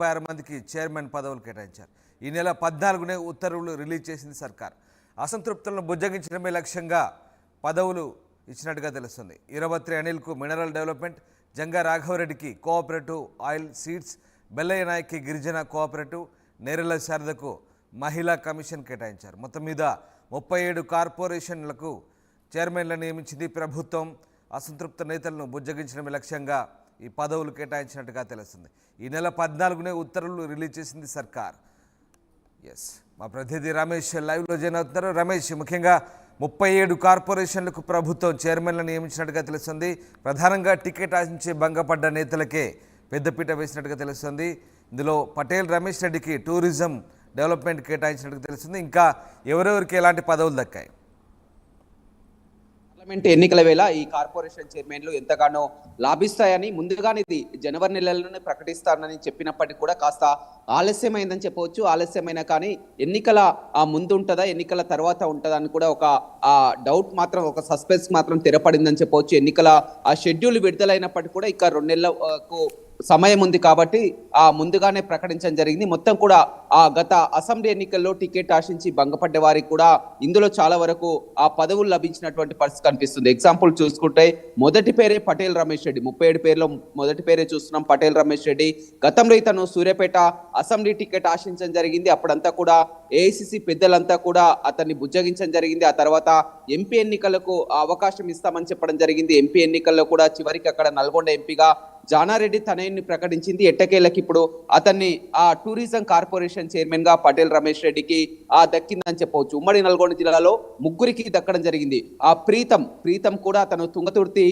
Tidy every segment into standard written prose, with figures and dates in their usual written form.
36 మందికి చైర్మన్ పదవులు కేటాయించారు. ఈ నెల 14నే ఉత్తర్వులు రిలీజ్ చేసింది సర్కార్. అసంతృప్తులను బుజ్జగించడమే లక్ష్యంగా పదవులు ఇచ్చినట్టుగా తెలుస్తుంది. ఇరవత్రి అనిల్కు మినరల్ డెవలప్మెంట్, జంగా రాఘవరెడ్డికి కోఆపరేటివ్ ఆయిల్ సీడ్స్, బెల్లయ్య నాయక్కి గిరిజన కోఆపరేటివ్, నేరెల శారదకు మహిళా కమిషన్ కేటాయించారు. మొత్తం మీద 37 కార్పొరేషన్లకు చైర్మన్లను నియమించింది ప్రభుత్వం. అసంతృప్త నేతలను బుజ్జగించడమే లక్ష్యంగా ఈ పదవులు కేటాయించినట్టుగా తెలుస్తుంది. ఈ నెల 14నే ఉత్తర్వులు రిలీజ్ చేసింది సర్కార్. ఎస్, మా ప్రతినిధి రమేష్ లైవ్లో జాయిన్ అవుతున్నారు. రమేష్, ముఖ్యంగా 37 కార్పొరేషన్లకు ప్రభుత్వం చైర్మన్లను నియమించినట్టుగా తెలుస్తుంది. ప్రధానంగా టికెట్ ఆశించి భంగపడ్డ నేతలకే పెద్దపీట వేసినట్టుగా తెలుస్తుంది. ఇందులో పటేల్ రమేష్ రెడ్డికి టూరిజం డెవలప్మెంట్ కేటాయించినట్టుగా తెలుస్తుంది. ఇంకా ఎవరెవరికి ఎలాంటి పదవులు దక్కాయి? పార్లమెంట్ ఎన్నికల వేళ ఈ కార్పొరేషన్ చైర్మన్లు ఎంతగానో లాభిస్తాయని ముందుగానే ఇది జనవరి నెలలోనే ప్రకటిస్తానని చెప్పినప్పటికీ కూడా కాస్త ఆలస్యమైందని చెప్పవచ్చు. ఆలస్యమైనా కానీ ఎన్నికల ముందు ఉంటుందా, ఎన్నికల తర్వాత ఉంటుందా అని కూడా ఒక డౌట్ మాత్రం, ఒక సస్పెన్స్ మాత్రం తెరపడిందని చెప్పవచ్చు. ఎన్నికల షెడ్యూల్ విడుదలైనప్పటికీ కూడా ఇక 2 నెలలకు సమయం ఉంది కాబట్టి ముందుగానే ప్రకటించడం జరిగింది. మొత్తం కూడా గత అసెంబ్లీ ఎన్నికల్లో టికెట్ ఆశించి భంగపడ్డ వారికి కూడా ఇందులో చాలా వరకు ఆ పదవులు లభించినటువంటి పరిస్థితి కనిపిస్తుంది. ఎగ్జాంపుల్ చూసుకుంటే మొదటి పేరే పటేల్ రమేష్ రెడ్డి. 37 పేర్లో మొదటి పేరే చూస్తున్నాం, పటేల్ రమేష్ రెడ్డి. గతంలో ఇతను సూర్యాపేట అసెంబ్లీ టికెట్ ఆశించడం జరిగింది. అప్పుడంతా కూడా ఏఐసిసి పెద్దలంతా కూడా అతన్ని బుజ్జగించడం జరిగింది. ఆ తర్వాత ఎంపీ ఎన్నికలకు అవకాశం ఇస్తామని చెప్పడం జరిగింది. ఎంపీ ఎన్నికల్లో కూడా చివరికి అక్కడ నల్గొండ ఎంపీగా జానారెడ్డి తనయుని ప్రకటించింది. ఎట్టకేలకు ఇప్పుడు అతన్ని టూరిజం కార్పొరేషన్ చైర్మన్ గా పటేల్ రమేష్ రెడ్డికి దక్కిందని చెప్పవచ్చు. ఉమ్మడి నల్గొండ జిల్లాలో 3కి దక్కడం జరిగింది. ప్రీతం కూడా తను తుంగతుర్తి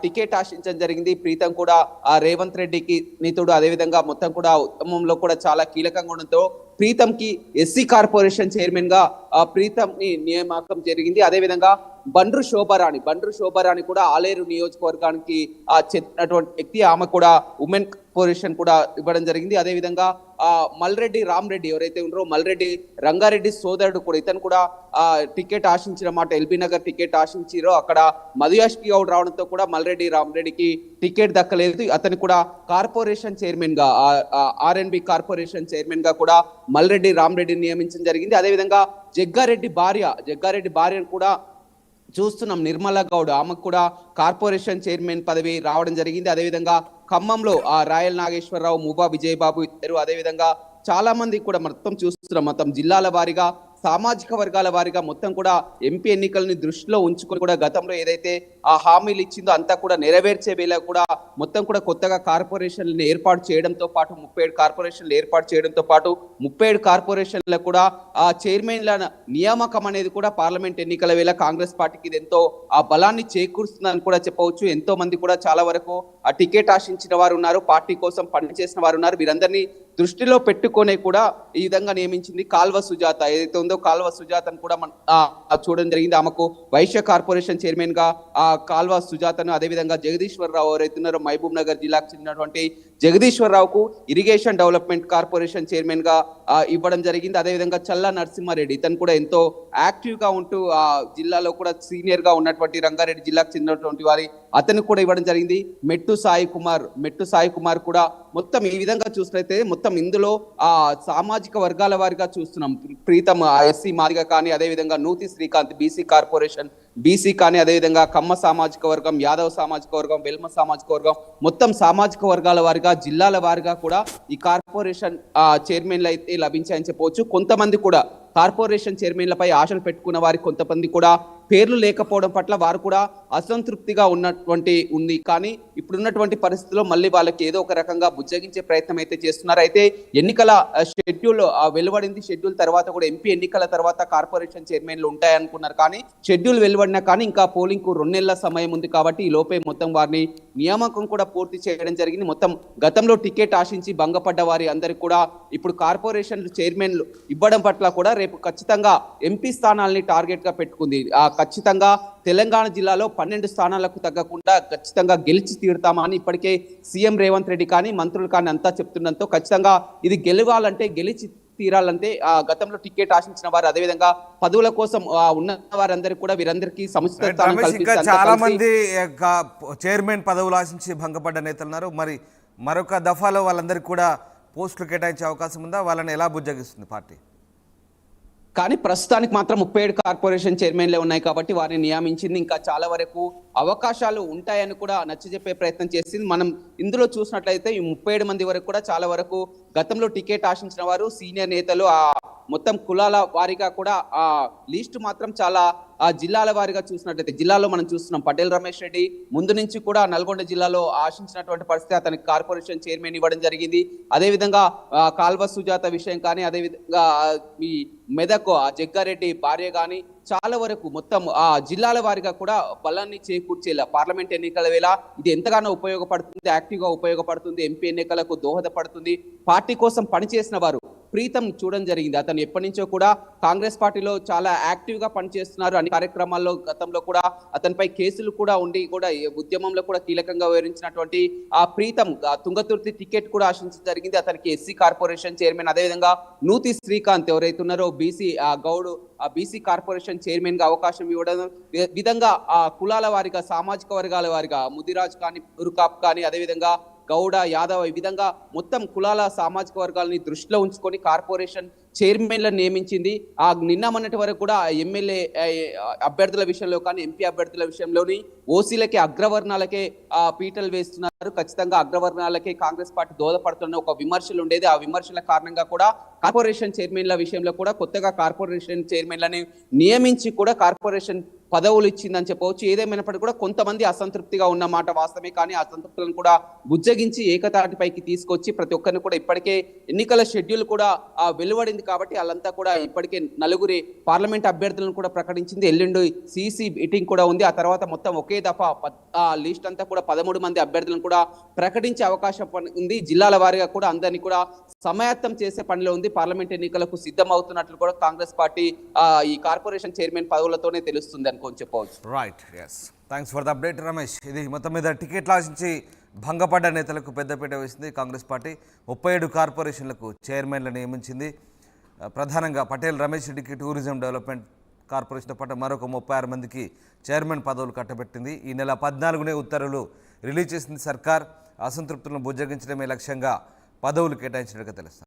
టికెట్ ఆశించడం జరిగింది. ప్రీతం కూడా రేవంత్ రెడ్డికి నీతుడు. అదేవిధంగా మొత్తం కూడా ఉద్యమంలో కూడా చాలా కీలకంగా ఉండడంతో ప్రీతంకి ఎస్సీ కార్పొరేషన్ చైర్మన్ గా ప్రీతం ని నియామకం జరిగింది. అదేవిధంగా బండ్రు శోభారాణి కూడా ఆలేరు నియోజకవర్గానికి చెందినటువంటి వ్యక్తి. ఆమె కూడా ఉమెన్ కార్పొరేషన్ కూడా ఇవ్వడం జరిగింది. అదేవిధంగా మల్రెడ్డి రామరెడ్డి ఎవరైతే ఉన్నారో మల్రెడ్డి రంగారెడ్డి సోదరుడు కూడా, ఇతను కూడా టికెట్ ఆశించిన మాట, ఎల్బీ నగర్ టికెట్ ఆశించారో అక్కడ మధుయాష్కి గౌడ్ రావడంతో కూడా మల్రెడ్డి రామరెడ్డికి టికెట్ దక్కలేదు. అతను కూడా కార్పొరేషన్ చైర్మన్ గా ఆర్ఎన్బి కార్పొరేషన్ చైర్మన్ గా కూడా మల్రెడ్డి రామరెడ్డిని నియమించడం జరిగింది. అదేవిధంగా జగ్గారెడ్డి భార్యను కూడా చూస్తున్నాం, నిర్మలా గౌడ్. ఆమెకు కూడా కార్పొరేషన్ చైర్మన్ పదవి రావడం జరిగింది. అదేవిధంగా ఖమ్మంలో రాయల్ నాగేశ్వరరావు, ముబా విజయబాబు ఇద్దరు, అదేవిధంగా చాలా మంది కూడా మొత్తం చూస్తున్నాం. మొత్తం జిల్లాల వారీగా, సామాజిక వర్గాల వారీగా మొత్తం కూడా ఎంపీ ఎన్నికల్ని దృష్టిలో ఉంచుకొని కూడా గతంలో ఏదైతే హామీలు ఇచ్చిందో అంతా కూడా నెరవేర్చే వేళ కూడా మొత్తం కూడా కొత్తగా కార్పొరేషన్లను ఏర్పాటు చేయడంతో పాటు 37 కార్పొరేషన్లు ఏర్పాటు చేయడంతో పాటు 37 కార్పొరేషన్లకు కూడా చైర్మన్ల నియామకం అనేది కూడా పార్లమెంట్ ఎన్నికల వేళ కాంగ్రెస్ పార్టీకి ఇది ఎంతో బలాన్ని చేకూరుస్తుందని కూడా చెప్పవచ్చు. ఎంతో మంది కూడా చాలా వరకు టికెట్ ఆశించిన వారు ఉన్నారు, పార్టీ కోసం పనిచేసిన వారు ఉన్నారు. వీరందరినీ దృష్టిలో పెట్టుకునే కూడా ఈ విధంగా నియమించింది. కాల్వ సుజాత ఏదైతే ఉందో కాల్వ సుజాతను కూడా చూడడం జరిగింది. ఆమెకు వైశ్య కార్పొరేషన్ చైర్మన్ గా కాల్వ సుజాతను, అదేవిధంగా జగదీశ్వరరావు ఎవరైతే ఉన్నారో మహబూబ్ నగర్ జిల్లాకు చెందినటువంటి జగదీశ్వరరావుకు ఇరిగేషన్ డెవలప్మెంట్ కార్పొరేషన్ చైర్మన్ గా ఇవ్వడం జరిగింది. అదేవిధంగా చల్లా నరసింహారెడ్డి, ఇతను కూడా ఎంతో యాక్టివ్ గా ఉంటూ జిల్లాలో కూడా సీనియర్ గా ఉన్నటువంటి రంగారెడ్డి జిల్లాకు చెందినటువంటి వారి అతను కూడా ఇవ్వడం జరిగింది. మెట్టు సాయి కుమార్ కూడా మొత్తం ఈ విధంగా చూసినట్లయితే మొత్తం ఇందులో సామాజిక వర్గాల వారిగా చూస్తున్నాం. ప్రీతం ఎస్సీ మాదిగ కానీ, అదేవిధంగా నూతి శ్రీకాంత్ బీసీ కానీ, అదేవిధంగా కమ్మ సామాజిక వర్గం, యాదవ్ సామాజిక వర్గం, వెల్మ సామాజిక వర్గం, మొత్తం సామాజిక వర్గాల వారిగా, జిల్లాల వారిగా కూడా ఈ కార్పొరేషన్ చైర్మన్లు అయితే లభించాయని చెప్పవచ్చు. కొంతమంది కూడా కార్పొరేషన్ చైర్మన్లపై ఆశలు పెట్టుకున్న వారికి కొంతమంది కూడా పేర్లు లేకపోవడం పట్ల వారు కూడా అసంతృప్తిగా ఉంది. కానీ ఇప్పుడున్నటువంటి పరిస్థితుల్లో మళ్ళీ వాళ్ళకి ఏదో ఒక రకంగా బుజ్జగించే ప్రయత్నం అయితే చేస్తున్నారు. అయితే ఎన్నికల షెడ్యూల్ వెలువడింది. షెడ్యూల్ తర్వాత కూడా ఎంపీ ఎన్నికల తర్వాత కార్పొరేషన్ చైర్మన్లు ఉంటాయనుకున్నారు. కానీ షెడ్యూల్ వెలువడినా కానీ ఇంకా పోలింగ్ కు 2 నెలల సమయం ఉంది కాబట్టి ఈ లోపే మొత్తం వారిని నియామకం కూడా పూర్తి చేయడం జరిగింది. మొత్తం గతంలో టికెట్ ఆశించి భంగపడ్డ వారి అందరికి కూడా ఇప్పుడు కార్పొరేషన్ చైర్మన్లు ఇవ్వడం పట్ల కూడా రేపు ఖచ్చితంగా ఎంపీ స్థానాల్ని టార్గెట్ గా పెట్టుకుంది. ఖచ్చితంగా తెలంగాణ జిల్లాలో 12 స్థానాలకు తగ్గకుండా ఖచ్చితంగా గెలిచి తీరుతామని ఇప్పటికే సీఎం రేవంత్ రెడ్డి కానీ మంత్రులు కానీ అంతా చెప్తుండడంతో ఖచ్చితంగా ఇది గెలవాలంటే, గెలిచి తీరాలంటే గతంలో టికెట్ ఆశించిన వారు, అదేవిధంగా పదవుల కోసం ఉన్న వారందరికీ కూడా వీరందరికీ సముచిత స్థానం కల్పించాలి. చాలా మంది చైర్మన్ పదవులు ఆశించి భంగపడ్డ నేతలు ఉన్నారు. మరి మరొక దఫాలో వాళ్ళందరికీ కూడా పోస్టులు కేటాయించే అవకాశం ఉందా? వాళ్ళని ఎలా బుజ్జగిస్తుంది పార్టీ? కానీ ప్రస్తుతానికి మాత్రం 37 కార్పొరేషన్ చైర్మన్లే ఉన్నాయి కాబట్టి వారిని నియమించింది. ఇంకా చాలా వరకు అవకాశాలు ఉంటాయని కూడా నచ్చజెప్పే ప్రయత్నం చేసింది. మనం ఇందులో చూసినట్లయితే ఈ 37 మంది వరకు కూడా చాలా వరకు గతంలో టికెట్ ఆశించిన వారు, సీనియర్ నేతలు, మొత్తం కులాల వారీగా కూడా ఆ లిస్టు మాత్రం చాలా జిల్లాల వారీగా చూసినట్లయితే జిల్లాలో మనం చూస్తున్నాం. పటేల్ రమేష్ రెడ్డి ముందు నుంచి కూడా నల్గొండ జిల్లాలో ఆశించినటువంటి పరిస్థితి, అతనికి కార్పొరేషన్ చైర్మన్ ఇవ్వడం జరిగింది. అదేవిధంగా కాల్వ సుజాత విషయం కానీ, అదేవిధంగా ఈ మెదక్ జగ్గారెడ్డి భార్య కానీ చాలా వరకు మొత్తం జిల్లాల వారీగా కూడా బలాన్ని చేకూర్చేలా పార్లమెంట్ ఎన్నికల వేళ ఇది ఎంతగానో ఉపయోగపడుతుంది, యాక్టివ్గా ఉపయోగపడుతుంది, ఎంపీ ఎన్నికలకు దోహదపడుతుంది. పార్టీ కోసం పనిచేసిన వారు ప్రీతం చూడడం జరిగింది. అతను ఎప్పటి నుంచో కూడా కాంగ్రెస్ పార్టీలో చాలా యాక్టివ్ గా పనిచేస్తున్నారు. అన్ని కార్యక్రమాల్లో గతంలో కూడా అతనిపై కేసులు కూడా ఉండి కూడా ఉద్యమంలో కూడా కీలకంగా వివరించినటువంటి ప్రీతం తుంగతుర్తి టికెట్ కూడా ఆశించడం జరిగింది. అతనికి ఎస్సీ కార్పొరేషన్ చైర్మన్, అదేవిధంగా నూతి శ్రీకాంత్ ఎవరైతే ఉన్నారో BC Goud BC corporation chairman గా అవకాశం ఇవ్వడం విధంగా కులాల వారిగా, సామాజిక వర్గాల వారిగా ముదిరాజ్ కానీ, ఉరుకాప్ కానీ, అదేవిధంగా గౌడ, యాదవ్ ఈ విధంగా మొత్తం కులాల సామాజిక వర్గాలని దృష్టిలో ఉంచుకొని కార్పొరేషన్ చైర్మన్లను నియమించింది. నిన్న మొన్నటి వరకు కూడా ఎమ్మెల్యే అభ్యర్థుల విషయంలో కానీ, ఎంపీ అభ్యర్థుల విషయంలోని ఓసీలకే, అగ్రవర్ణాలకే పీటలు వేస్తున్నారు. ఖచ్చితంగా అగ్రవర్ణాలకే కాంగ్రెస్ పార్టీ దోహదపడుతున్న ఒక విమర్శలు ఉండేది. ఆ విమర్శల కారణంగా కూడా కార్పొరేషన్ చైర్మన్ల విషయంలో కూడా కొత్తగా కార్పొరేషన్ చైర్మన్లని నియమించి కూడా కార్పొరేషన్ పదవులు ఇచ్చిందని చెప్పవచ్చు. ఏదేమైనప్పటికీ కూడా కొంతమంది అసంతృప్తిగా ఉన్న మాట వాస్తవమే. కానీ ఆ అసంతృప్తులను కూడా బుజ్జగించి ఏకతాటిపైకి తీసుకొచ్చి ప్రతి ఒక్కరిని కూడా ఇప్పటికే ఎన్నికల షెడ్యూల్ కూడా వెలువడింది కాబట్టి వాళ్ళంతా కూడా ఇప్పటికే నలుగురి పార్లమెంట్ అభ్యర్థులను కూడా ప్రకటించింది. ఎల్లుండి సిసి మీటింగ్ కూడా ఉంది. ఆ తర్వాత మొత్తం ఒకే దఫా లిస్ట్ అంతా కూడా 13 మంది అభ్యర్థులను కూడా ప్రకటించే అవకాశం ఉంది. జిల్లాల వారీగా కూడా అందరినీ కూడా సమాయత్తం చేసే పనిలో ఉంది. పార్లమెంట్ ఎన్నికలకు సిద్ధం అవుతున్నట్లు కూడా కాంగ్రెస్ పార్టీ ఈ కార్పొరేషన్ చైర్మన్ పదవులతోనే తెలుస్తుంది అనుకోని చెప్పవచ్చు. Right, yes, thanks for the update Ramesh. ఇది మొత్తం మీద టికెట్లు ఆశించి భంగపడ్డ నేతలకు పెద్దపీట వేసింది కాంగ్రెస్ పార్టీ. 37 కార్పొరేషన్లకు చైర్మన్లు నియమించింది. ప్రధానంగా పటేల్ రమేష్ రెడ్డికి టూరిజం డెవలప్మెంట్ కార్పొరేషన్తో పాటు మరొక 36 మందికి చైర్మన్ పదవులు కట్టబెట్టింది. ఈ నెల 14నే ఉత్తర్వులు రిలీజ్ చేసింది సర్కార్. అసంతృప్తులను బుజ్జగించడమే లక్ష్యంగా పదవులు కేటాయించినట్టుగా తెలుస్తుంది.